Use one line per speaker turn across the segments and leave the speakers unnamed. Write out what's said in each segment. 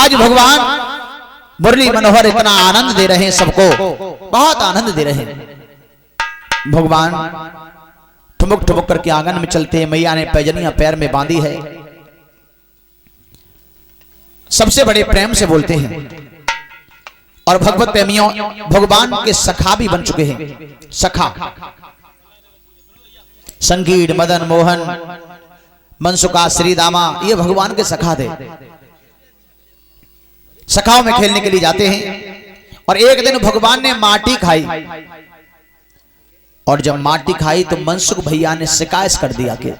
आज भगवान मुरली मनोहर इतना आनंद दे रहे हैं, सबको बहुत आनंद दे रहे हैं। भगवान ठुमक ठुमक करके आंगन में चलते हैं। मैया ने पैजनियां पैर में बांधी है, सबसे बड़े प्रेम से बोलते हैं। और भगवत प्रेमियों, भगवान के सखा भी बन चुके हैं। सखा संगीत, मदन मोहन, मनसुका, श्रीदामा, ये भगवान के सखा थे। सखाओं में खेलने के लिए जाते हैं। और एक दिन भगवान ने माटी खाई, और जब माटी खाई तो मनसुख भैया ने शिकायत कर दिया कि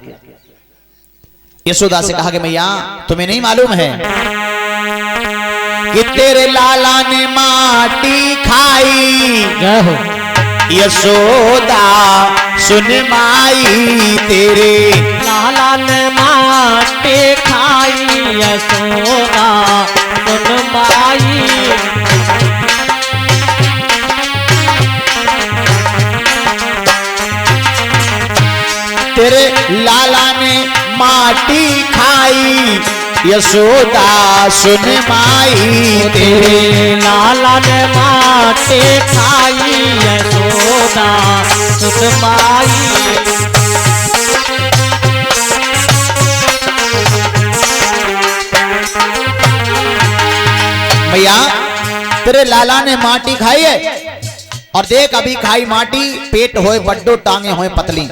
यशोदा से कहा कि मैया तुम्हें नहीं मालूम है कि तेरे लाला ने माटी खाई। यशोदा सुन माई, तेरे
लाला ने माटी खाई। यशोदा सुन माई,
तेरे लाला ने माटी खाई। यशोदा सुन माई,
तेरे लाला ने माटी खाई। यशोदा सुन माई,
भैया तेरे लाला ने माटी खाई है, और देख अभी खाई माटी, पेट होए बड्डो, टांगे होए पतली,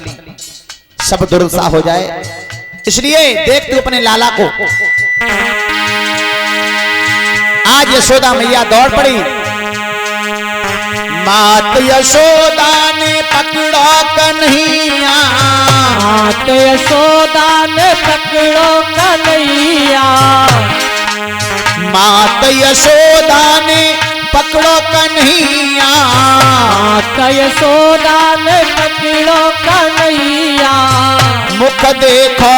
सब दुर्दशा हो जाए, इसलिए देख तू अपने लाला को। आज यशोदा मैया दौड़ पड़ी। मात यशोदा ने पकड़ो कन्हैया।
मात यशोदा ने पकड़ो कन्हैया।
मात यशोदा ने पकड़ो कन्हैया।
मात यशोदा ने पकड़ो कन्हैया।
मुख देखो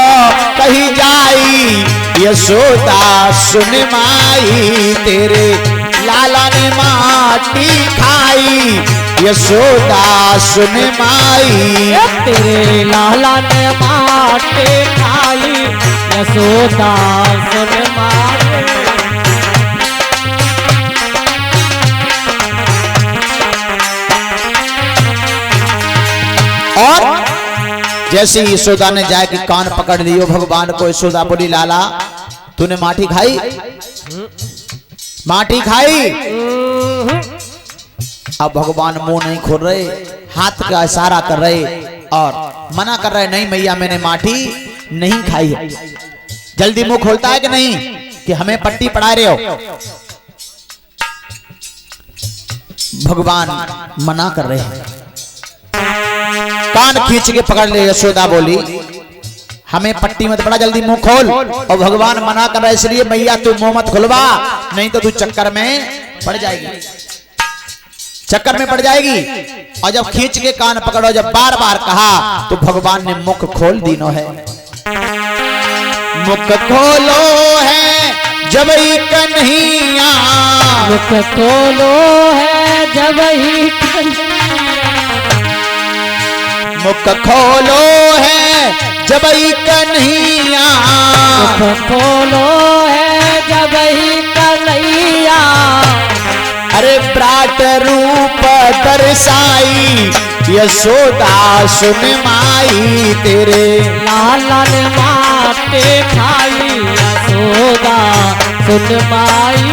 कहीं जाई। यशोदा सुन माई, तेरे लाला ने माटी खाई। यशोदा सुन माई,
तेरे लाला ने माटी खाई। यशोदा सुन माई,
और जैसे यशोदा ने जाके कान पकड़ लियो भगवान को, यशोदा बोली लाला तूने माटी खाई? माटी खाई? अब भगवान मुंह नहीं खोल रहे, हाथ का इशारा कर रहे और मना कर रहे, नहीं मैया मैंने माटी नहीं खाई है। जल्दी मुंह खोलता है कि नहीं कि हमें पट्टी पढ़ा रहे हो। भगवान मना कर रहे हैं, कान खींच के पकड़ ले। यशोदा बोली हमें पट्टी मत पड़ा, जल्दी मुंह खोल। और भगवान मना कर रहा है, इसलिए मैया तू मुंह मत खुलवा, नहीं तो तू चक्कर में पड़ जाएगी, चक्कर में पड़ जाएगी। और जब खींच के कान पकड़ो, जब बार बार कहा तो भगवान ने मुख खोल दीनो है। मुख खोलो है जब ही कन्हैया।
मुख खोलो है जब ही
मुख खोलो है जब ही कन्हैया।
मुख खोलो है जब ही कन्हैया।
अरे प्राट रूप दर्शाई। यशोदा सुन माई, तेरे
लाला ने माटी खाई। यशोदा सुन माई,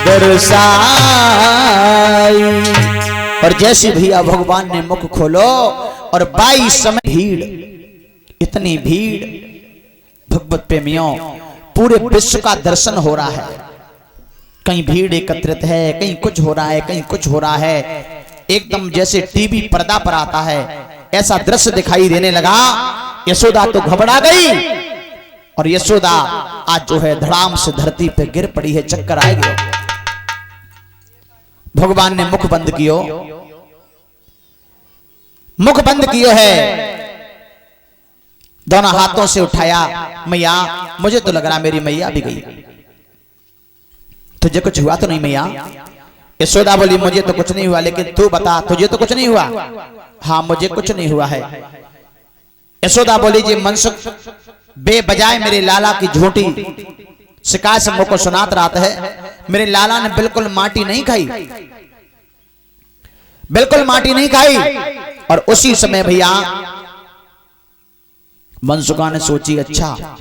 दर्शाई। और जैसे भैया भगवान ने मुख खोलो और 22 समय भीड़, इतनी भीड़, भगवत प्रेमियों पूरे विश्व का दर्शन हो रहा है। कहीं भीड़ एकत्रित है, कहीं कुछ हो रहा है, कहीं कुछ हो रहा है। एकदम जैसे टीवी पर्दा पर आता है ऐसा दृश्य दिखाई देने लगा। यशोदा तो घबरा गई और यशोदा आज जो है धड़ाम से धरती पे गिर पड़ी है, चक्कर आ गया। भगवान ने मुख बंद कियो, मुख बंद कियो है, दोनों हाथों से उठाया, मैया मुझे तो लग रहा मेरी मैया भी गई, तुझे कुछ हुआ तो नहीं मैया? यशोदा बोली मुझे तो कुछ नहीं हुआ, लेकिन तू बता तुझे तो कुछ नहीं हुआ? हाँ मुझे कुछ नहीं हुआ है। यशोदा बोली जी मनसुख बेबजाय मेरे लाला की झूठी शिकायत से मुझको सुनात रहा है। मेरे लाला ने बिल्कुल माटी नहीं खाई, बिल्कुल माटी नहीं खाई। और उसी समय भैया मनसुखा ने सोची अच्छा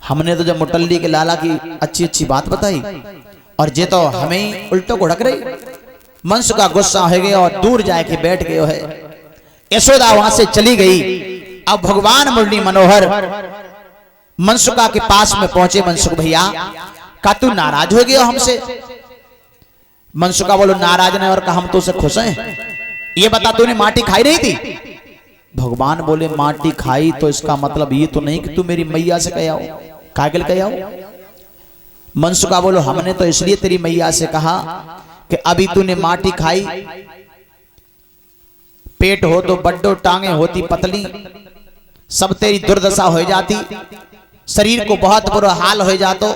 हमने तो जब मुटल्ली के लाला की अच्छी अच्छी बात बताई और ये तो हमें उल्टो को ढक रही। मनसुखा गुस्सा हो गया और दूर जाके बैठ गए है। यशोदा वहां से चली गई। अब भगवान मुरली मनोहर मनसुखा के पास में पहुंचे। मनसुख भैया का तू नाराज हो गया हमसे? मनसुखा बोलो नाराज नहीं और हम तो उसे खुश हैं। ये बता तूने माटी खाई नहीं थी? भगवान बोले माटी खाई तो इसका मतलब ये तो नहीं कि तू मेरी मैया से कह आओ, कागल कह आओ। मनसुखा बोलो हमने तो इसलिए तेरी मैया से कहा कि अभी तूने माटी खाई, पेट हो तो बड्डो, टांगे होती पतली, सब तेरी दुर्दशा हो जाती, शरीर को बहुत बुरा हाल हो जातो,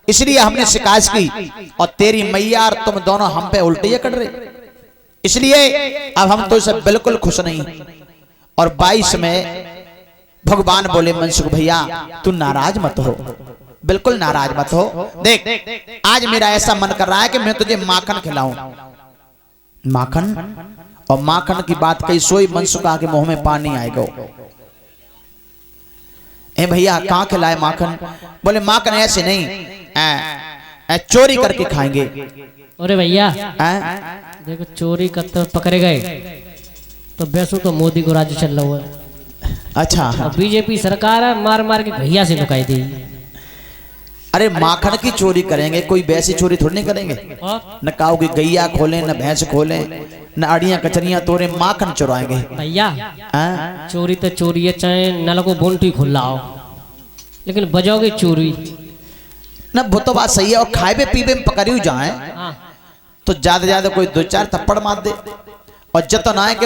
इसलिए हमने शिकायत की। और तेरी मैया और तुम दोनों हम पे उल्टे कर रहे, इसलिए अब हम तो इसे बिल्कुल खुश नहीं। और 22 में भगवान बोले मनसुख भैया तू नाराज मत हो, बिल्कुल नाराज मत हो। देख आज मेरा ऐसा मन कर रहा है कि मैं तुझे माखन खिलाऊं। माखन? और माखन की बात कही सोई मनसुखा के मुंह में पानी आएगा। ए भैया कहां खिलाए माखन? बोले माखन ऐसे नहीं, चोरी करके खाएंगे।
अरे भैया देखो चोरी करते पकड़े गए तो वैसे तो मोदी को राज्य चल रहा है।
अच्छा
बीजेपी सरकार है मार मार के भैया से लुकाई दी।
अरे माखन की चोरी करेंगे, कोई वैसी चोरी थोड़ी नहीं करेंगे। न काऊ की गैया खोले, न भैंस खोले, न अड़ियां कचरियां तोड़े, माखन चुराएंगे।
भैया चोरी तो चोरी है, चाहे नल को बोंटी खुलाओ, लेकिन बजाओगे चोरी
न। वो तो बात सही है। और खाए पे पीबे में पकड़ी जाए तो ज्यादा ज्यादा कोई 2-4 थप्पड़ मार दे। और जतन आए कि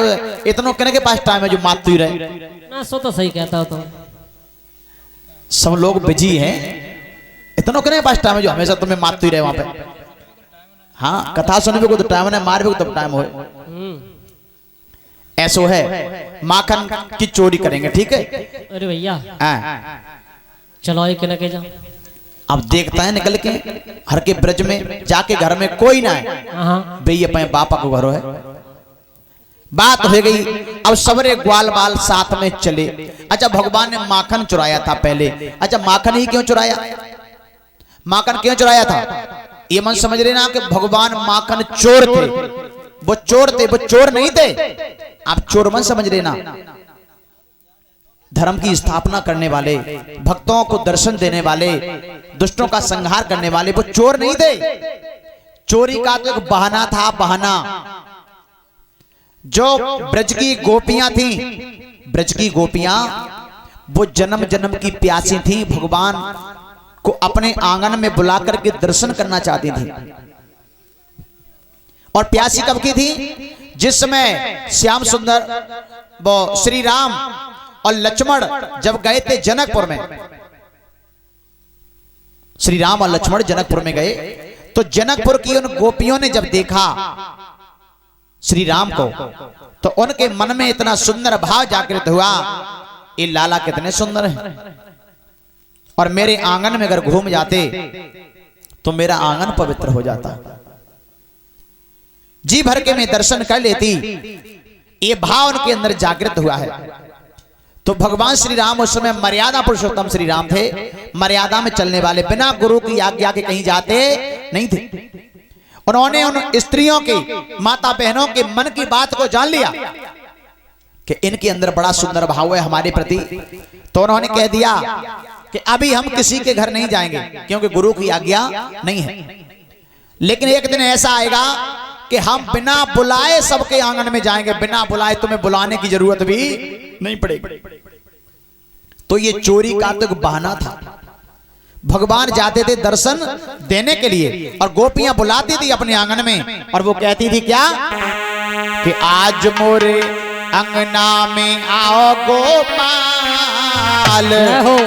इतनों कहने के पास टाइम है जो मारते ही रहे
ना। सो तो सही कहता हो तो
सब लोग बिजी हैं, इतनों कहने के पास टाइम है जो हमेशा तुम्हें मारते ही रहे वहां पे। हाँ कथा सुनने को तो टाइम है, मार भी तब टाइम हो। ऐसो है माखन की चोरी करेंगे, ठीक है?
अरे भैया चलो एक न के जाओ।
अब देखता है निकल के हर के ब्रज में जाके घर में कोई ना है भैया अपने बापा को घरों है। बात हो गई। अब सबरे ग्वाल बाल साथ में चले। अच्छा भगवान ने माखन चुराया था पहले। अच्छा माखन ही क्यों चुराया? माखन क्यों चुराया था ये मन समझ रहे ना कि भगवान माखन चोर थे। वो चोर थे, वो चोर नहीं थे। आप चोर मन समझ रहे ना। धर्म की स्थापना करने वाले, भक्तों को दर्शन देने वाले, दुष्टों का संहार करने वाले, वो चोर नहीं थे। चोरी का तो एक बहाना था, बहाना। जो ब्रज की गोपियां थी, ब्रज की गोपियां वो जन्म जन्म की प्यासी थी, भगवान को अपने आंगन में बुला करके दर्शन करना चाहती थी। और प्यासी कब की थी? जिस समय श्याम सुंदर वो श्री राम और लक्ष्मण जब गए थे जनकपुर में, श्री राम और लक्ष्मण जनकपुर में गए तो जनकपुर की उन गोपियों ने जब देखा श्री राम को तो उनके मन में इतना सुंदर भाव जागृत हुआ, ये लाला कितने सुंदर हैं और मेरे आंगन में अगर घूम जाते तो मेरा आंगन पवित्र हो जाता, जी भर के मैं दर्शन कर लेती। ये भाव उनके अंदर जागृत हुआ है। तो भगवान श्री राम उस समय मर्यादा पुरुषोत्तम श्री राम थे, मर्यादा में चलने वाले, बिना गुरु की आज्ञा के कहीं जाते नहीं थे। उन्होंने उन स्त्रियों के, माता बहनों के मन की बात को जान लिया कि इनके अंदर बड़ा सुंदर भाव है हमारे प्रति। तो उन्होंने कह दिया कि अभी हम किसी के घर नहीं जाएंगे क्योंकि गुरु की आज्ञा नहीं है। लेकिन एक दिन ऐसा आएगा कि हम बिना बुलाए सबके आंगन में जाएंगे, बिना बुलाए तुम्हें बुलाने की जरूरत भी नहीं पड़ेगी। तो ये चोरी का तो एक बहाना था। भगवान जाते थे दर्शन देने के लिए और गोपियां बुलाती थी अपने आंगन में और वो कहती थी क्या कि आज मोरे अंगना में आओ गोपाल
हो